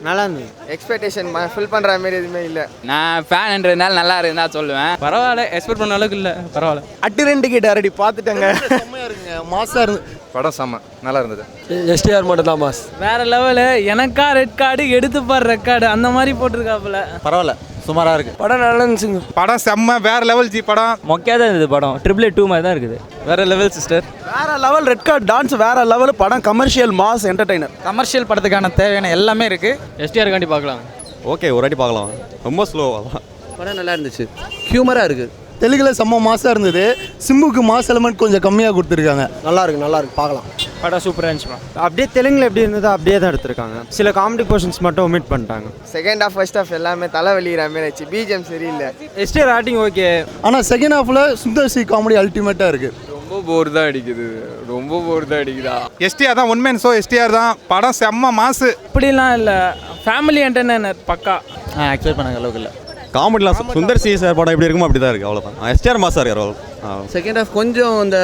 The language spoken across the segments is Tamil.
நல்லா இருந்தது. எக்ஸ்பெக்டேஷன் ஃபில் பண்ணுற மாதிரி எதுவுமே இல்லை. நான் ஃபேன்ன்றதுனால நல்லா இருந்தா சொல்லுவேன். பரவாயில்ல, எக்ஸ்பெக்ட் பண்ண அளவுக்கு இல்லை, பரவாயில்ல. அட்டு 2 கிட்ட அரடி பார்த்துட்டேங்க. செம்மையாக இருக்குங்க, மாசாக இருந்து படம் செம்ம நல்லா இருந்தது. எஸ்டிஆர் மட்டும் தான் மாஸ். வேற லெவலு. எனக்கா ரெட் கார்டு எடுத்து பாரு, ரெட் கார்டு அந்த மாதிரி போட்டிருக்காப்புல. பரவாயில்ல, சுமாராக இருக்கு. படம் நல்லா இருந்துச்சுங்க. படம் செம்ம வேற லெவல் ஜி படம். மொக்கையாக தான் இருந்தது படம். 2 மாதிரி தான் இருக்குது. வேற லெவல் சிஸ்டர். வேற லெவல். ரெட் கார்டு டான்ஸ் வேற லெவல். படம் கமர்ஷியல் மாஸ் என்டர்டைனர். கமர்ஷியல் படத்துக்கான தேவையான எல்லாமே இருக்கு. எஸ்டிஆர் காண்டி பார்க்கலாம். ஓகே, ஒரு வாட்டி பார்க்கலாம். ரொம்ப ஸ்லோவாக தான். படம் நல்லா இருந்துச்சு, ஹியூமராக இருக்குது. தெலுங்குல செம்ம மாசாக இருந்தது. சிம்புக்கு மாஸ் எலமெண்ட் கொஞ்சம் கம்மியாக கொடுத்துருக்காங்க. நல்லா இருக்கு பார்க்கலாம். படம் சூப்பராக இருந்துச்சு. அப்படியே தெலுங்குல எப்படி இருந்ததோ அப்படியே தான் எடுத்திருக்காங்க. சில காமெடி போர்ஷன்ஸ் மட்டும் ஒமிட் பண்ணிட்டாங்க. செகண்ட் ஹாஃப் ஃபர்ஸ்ட் ஹாஃப் எல்லாமே தலை வலிக்கிற மாதிரி ஆச்சு. பிஜிஎம் சரியில்லை. STR acting okay. ஆனால் செகண்ட் ஹாஃபில் சுந்தர் சி காமெடி அல்டிமேட்டாக இருக்குது. ரொம்ப போர் தான் அடிக்குதா. எஸ்டிஆர் தான் உண்மைன்னு. ஸோ எஸ்டிஆர் தான். படம் செம்ம மாசு. அப்படிலாம் இல்லை, ஃபேமிலி என்டர்டைனர் பக்கா. எக்ஸ்பெக்ட் பண்ண அளவுக்கு இல்லை. காமெடிலாம் சுந்தர் சி சார் படம் எப்படி இருக்குமோ அப்படி தான் இருக்குது, அவ்வளோதான். எஸ்டிஆர் மாசாக இருக்கார் அவ்வளோ. செகண்ட் ஹாஃப் கொஞ்சம் இந்த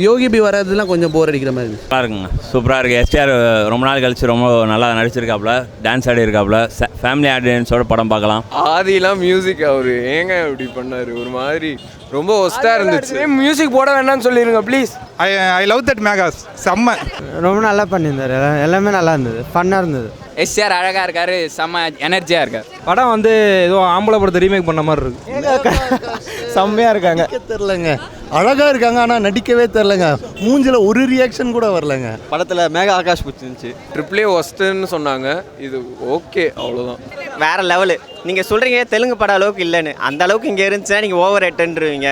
யோகி பி வர்றதுலாம் கொஞ்சம் போர் அடிக்கிற மாதிரி நல்லா இருக்குங்க, சூப்பராக இருக்குது. எஸ்டிஆர் ரொம்ப நாள் கழிச்சு ரொம்ப நல்லா நடிச்சிருக்காப்புல, டான்ஸ் ஆடி இருக்காப்புல. ஃபேமிலி ஆடியன்ஸோட படம் பார்க்கலாம். ஆதிலாம் மியூசிக் அவரு ஏங்க இப்படி பண்ணாரு, ஒரு மாதிரி ரொம்ப ஒஸ்ட்டாக இருந்துச்சு. மியூசிக் போட வேண்டாம்னு சொல்லிடுங்க ப்ளீஸ். ஐ லவ் தட் மேகாஸ். செம்ம ரொம்ப நல்லா பண்ணியிருந்தாரு. எல்லாமே நல்லா இருந்தது, ஃபன்னாக இருந்தது. எஸ்டிஆர் அழகாக இருக்காரு, செம்ம எனர்ஜியாக இருக்கார். படம் வந்து ஏதோ ஆம்பளை படத்தை ரீமேக் பண்ண மாதிரி இருக்கு. செம்மையாக இருக்காங்க. தெரிலங்க, அழகாக இருக்காங்க ஆனால் நடிக்கவே தெரிலங்க. மூஞ்சில் ஒரு ரியாக்ஷன் கூட வரலங்க. படத்தில் மேகா ஆகாஷ் பிடிச்சிருந்துச்சு. ட்ரிப்ளே ஒஸ்ட்டுன்னு சொன்னாங்க, இது ஓகே அவ்வளோதான். வேற லெவலு. நீங்கள் சொல்கிறீங்க தெலுங்கு படம் அளவுக்கு இல்லைன்னு, அந்த அளவுக்கு இங்கே இருந்துச்சுன்னா நீங்கள் ஓவர் ரேட்டுன்றீங்க.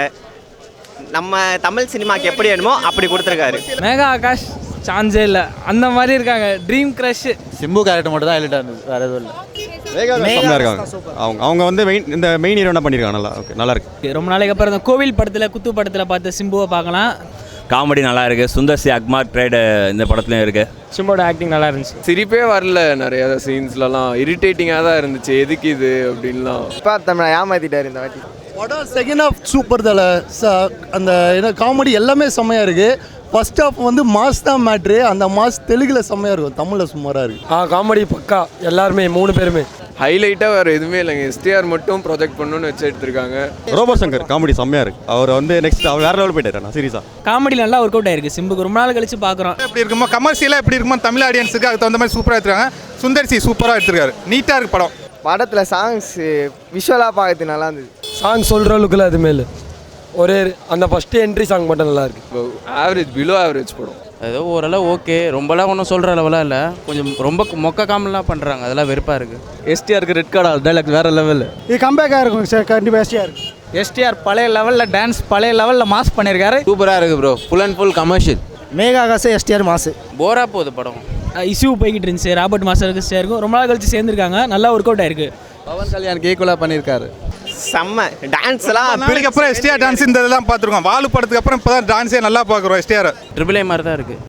நம்ம தமிழ் சினிமாக்கு எப்படி வேணுமோ அப்படி கொடுத்துருக்காரு. மேகா ஆகாஷ் சான்ஸே இல்லை, அந்த மாதிரி இருக்காங்க. Dream crush. சிம்பு கேரக்டர் மட்டும் தான் ஹைலைட்டாக இருந்தது, வேறு எதுவும் இல்லை. செம்மையாக இருக்காங்க. அவங்க வந்து இந்த மெயின் ஹீரோ என்ன பண்ணியிருக்காங்க, நல்லா ஓகே, நல்லா இருக்கு. ரொம்ப நாளைக்கு அப்புறம் இந்த கோவில் படத்தில், குத்து படத்தில் பார்த்த சிம்புவை பார்க்கலாம். காமெடி நல்லா இருக்குது. சுந்தர் சி அக்மார் ட்ரேடு இந்த படத்துலையும் இருக்குது. சிம்போட ஆக்டிங் நல்லா இருந்துச்சு. சிரிப்பே வரல, நிறையா சீன்ஸ்லலாம் இரிட்டேட்டிங்காக தான் இருந்துச்சு. எதுக்கு இது அப்படின்லாம் தமிழை ஏமாத்திட்டாரு இந்த வாட்டி. படம் செகண்ட் ஹாஃப் சூப்பர் தலை. அந்த காமெடி எல்லாமே செம்மையாக இருக்குது. ஃபர்ஸ்ட் ஹாஃப் வந்து மாஸ் தான் மேட்ரு. அந்த மாஸ் தெலுங்குல செம்மையாக இருக்கும், தமிழில் சுமாராக இருக்குது. காமெடி பக்கா. எல்லாருமே 3 பேருமே ஹைலைட்டாக வேறு எதுவுமே இல்லைங்க. எஸ்டிஆர் மட்டும் ப்ரொஜெக்ட் பண்ணணும்னு வச்சு எடுத்திருக்காங்க. ரோபோ சங்கர் காமெடி செம்மையாக இருக்குது. அவர் வந்து நெக்ஸ்ட் அவர் வேறு லெவல் போயிட்டார். நான் சீரியஸாக காமெடி நல்லா ஒர்க் அவுட் ஆயிருக்கு. சிம்புக்கு ரொம்ப நாள் கழிச்சு பார்க்குறோம். எப்படி இருக்குமோ கமர்ஷியலாக எப்படி இருக்குமோ தமிழ் ஆடியன்ஸுக்கு அதுக்கு தகுந்த மாதிரி சூப்பராக எடுத்துருக்காங்க. சுந்தர் சி சூப்பராக எடுத்திருக்காரு. நீட்டாக இருக்கு படம். படத்தில் சாங்ஸ் விஷுவலாக பார்க்கறது நல்லா இருந்தது. சாங் சொல்கிற அளவுக்குலாம் எதுவுமே இல்லை. ஒரே அந்த ஃபஸ்ட்டு என்ட்ரி சாங் மட்டும் நல்லா இருக்கு. ஆவரேஜ், பிலோ ஆவரேஜ் படம். ஏதோ ஓரளவு ஓகே, ரொம்பலாம் ஒன்றும் சொல்கிற அளவுலாம் இல்லை. கொஞ்சம் ரொம்ப மொக்க காமெல்லாம் பண்ணுறாங்க, அதெல்லாம் வெறுப்பாக இருக்குது. எஸ்டிஆருக்கு ரெட் கார்டு டைலாக் வேறு லெவல். இது கம்பேக்காக இருக்கும் சார், கண்டிப்பாக எஸ்டிஆர். எஸ்டிஆர் பழைய லெவலில் டான்ஸ், பழைய லெவலில் மாஸ் பண்ணியிருக்காரு. சூப்பராக இருக்குது bro, full and full commercial. Megha Akash STR mass. போராக போகுது படம். இஷ்யூ போய்கிட்டு இருந்துச்சு. ராபர்ட் மாஸ்டருக்கு சேர்க்கும். ரொம்ப நாள் கழிச்சு சேர்ந்துருக்காங்க. நல்லா ஒர்க் அவுட் ஆயிருக்கு. பவன் கல்யாணுக்கு ஈக்குவலாக பண்ணியிருக்காரு. செம்ம டான்ஸ்லாம். நாளைக்கு அப்புறம் எஸ்டிஆர் டான்ஸ் இந்த இதெல்லாம் பார்த்துருக்கோம். வாலு படத்துக்கு அப்புறம் இப்போ தான் டான்ஸே நல்லா பார்க்குறோம் எஸ்டிஆர். ட்ரிபிள் ஏ மாதிரி தான் இருக்குது.